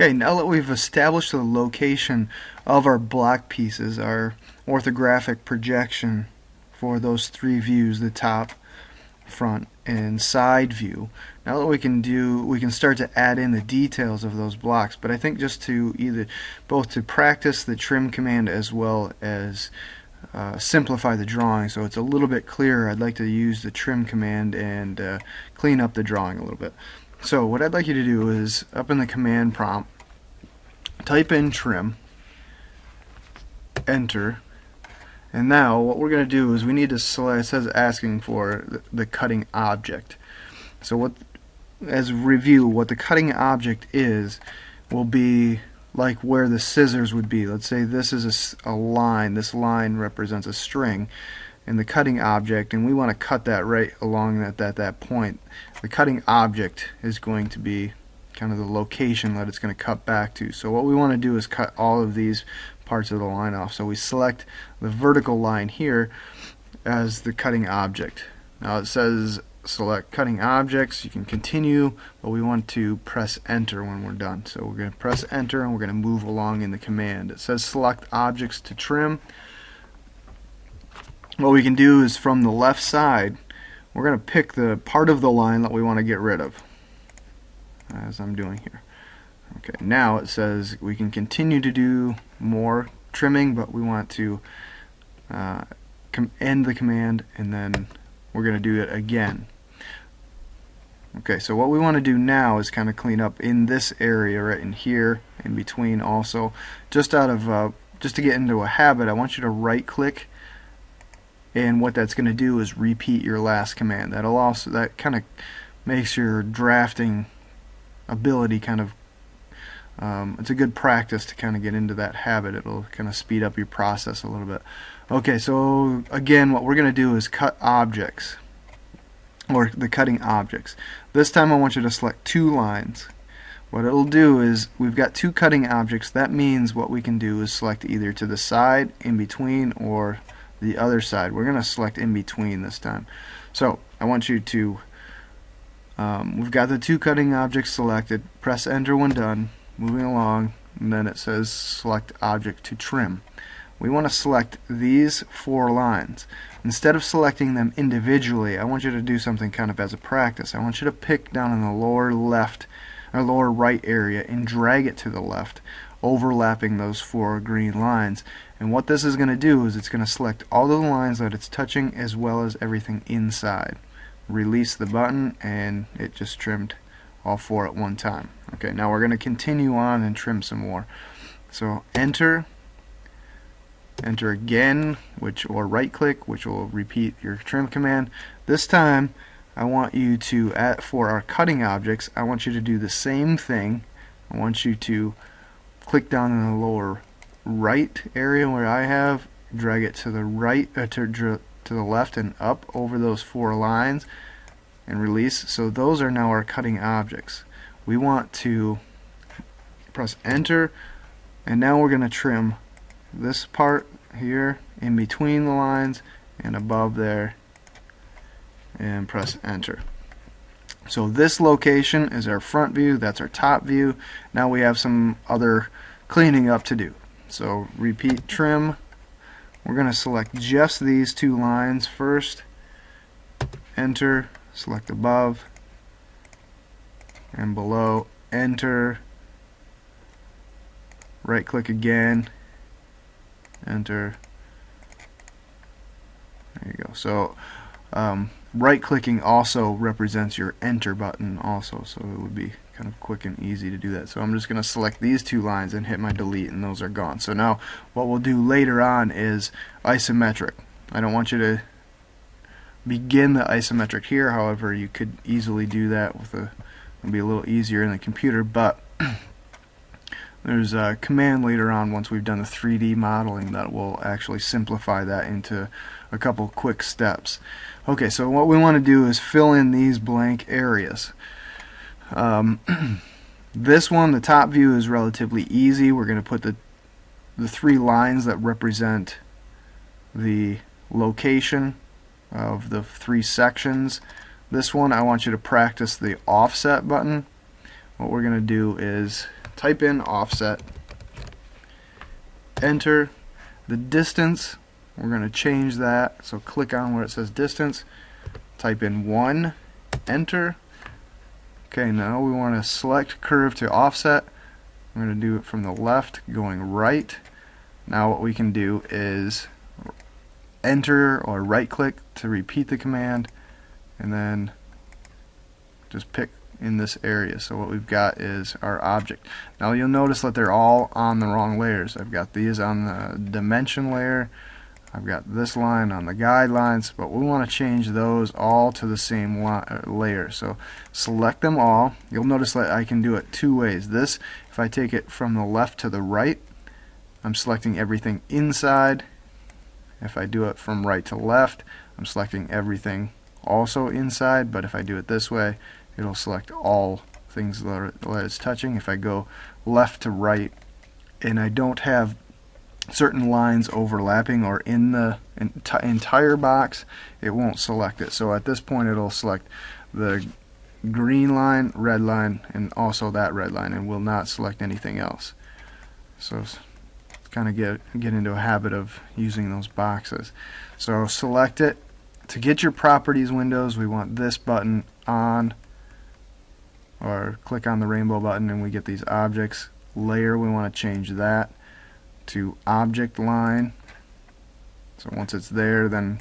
Okay, now that we've established the location of our block pieces, our orthographic projection for those three views, the top, front, and side view, now that we can start to add in the details of those blocks. But I think just to both to practice the trim command as well as simplify the drawing so it's a little bit clearer, I'd like to use the trim command and clean up the drawing a little bit. So what I'd like you to do is, up in the command prompt, type in trim, enter, and now what we're going to do is we need to select, it says asking for the cutting object. So as a review, what the cutting object is will be like where the scissors would be. Let's say this is a line, this line represents a string, and the cutting object, and we want to cut that right along that point. The cutting object is going to be kind of the location that it's going to cut back to. So what we want to do is cut all of these parts of the line off. So we select the vertical line here as the cutting object. Now it says select cutting objects. You can continue, but we want to press enter when we're done. So we're going to press enter and we're going to move along in the command. It says select objects to trim. What we can do is from the left side, we're going to pick the part of the line that we want to get rid of, as I'm doing here. Okay, now it says we can continue to do more trimming, but we want to end the command and then we're going to do it again. Okay, so what we want to do now is kind of clean up in this area right in here, in between also. Just to get into a habit, I want you to right click, and what that's going to do is repeat your last command. That kind of makes your drafting ability kind of it's a good practice to kind of get into that habit. It'll kind of speed up your process a little bit. Okay, so again, what we're going to do is cut objects, or the cutting objects. This time I want you to select two lines. What it'll do is, we've got two cutting objects. That means what we can do is select either to the side, in between, or the other side. We're going to select in between this time. So I want you to, we've got the two cutting objects selected. Press enter when done. Moving along, and then it says select object to trim. We want to select these four lines. Instead of selecting them individually, I want you to do something kind of as a practice. I want you to pick down in the lower left or lower right area and drag it to the left, overlapping those four green lines. And what this is going to do is it's going to select all the lines that it's touching as well as everything inside. Release the button and it just trimmed all four at one time. Okay, now we're going to continue on and trim some more. So enter again, or right click, which will repeat your trim command. This time I want you to, for our cutting objects, I want you to do the same thing. I want you to click down in the lower right area where I have, drag it to the right, to the left and up over those four lines and release. So those are now our cutting objects. We want to press enter, and now we're going to trim this part here in between the lines and above there, and press enter. So this location is our front view, that's our top view. Now we have some other cleaning up to do. So repeat trim. We're going to select just these two lines first. Enter, select above and below, enter, right click again, enter. There you go. So right clicking also represents your enter button also, so it would be kind of quick and easy to do that. So I'm just going to select these two lines and hit my delete, and those are gone. So now what we'll do later on is isometric. I don't want you to begin the isometric here, however you could easily do that with it'll be a little easier in the computer, but there's a command later on once we've done the 3D modeling that will actually simplify that into a couple quick steps. Okay, so what we want to do is fill in these blank areas. This one, the top view, is relatively easy. We're going to put the three lines that represent the location of the three sections. This one, I want you to practice the offset button. What we're going to do is type in offset, enter the distance. We're going to change that, so click on where it says distance, type in 1, enter. Okay, now we want to select curve to offset. I'm going to do it from the left going right. Now what we can do is enter or right click to repeat the command, and then just pick in this area. So what we've got is our object. Now you'll notice that they're all on the wrong layers. I've got these on the dimension layer, I've got this line on the guidelines, but we want to change those all to the same layer. So select them all. You'll notice that I can do it two ways. This, if I take it from the left to the right, I'm selecting everything inside. If I do it from right to left, I'm selecting everything also inside, but if I do it this way, it'll select all things that it's touching. If I go left to right and I don't have certain lines overlapping or in the entire box, it won't select it. So at this point it'll select the green line, red line, and also that red line, and will not select anything else. So kind of get into a habit of using those boxes. So select it. To get your properties windows, we want this button on, or click on the rainbow button and we get these objects. Layer, we want to change that to object line. So once it's there, then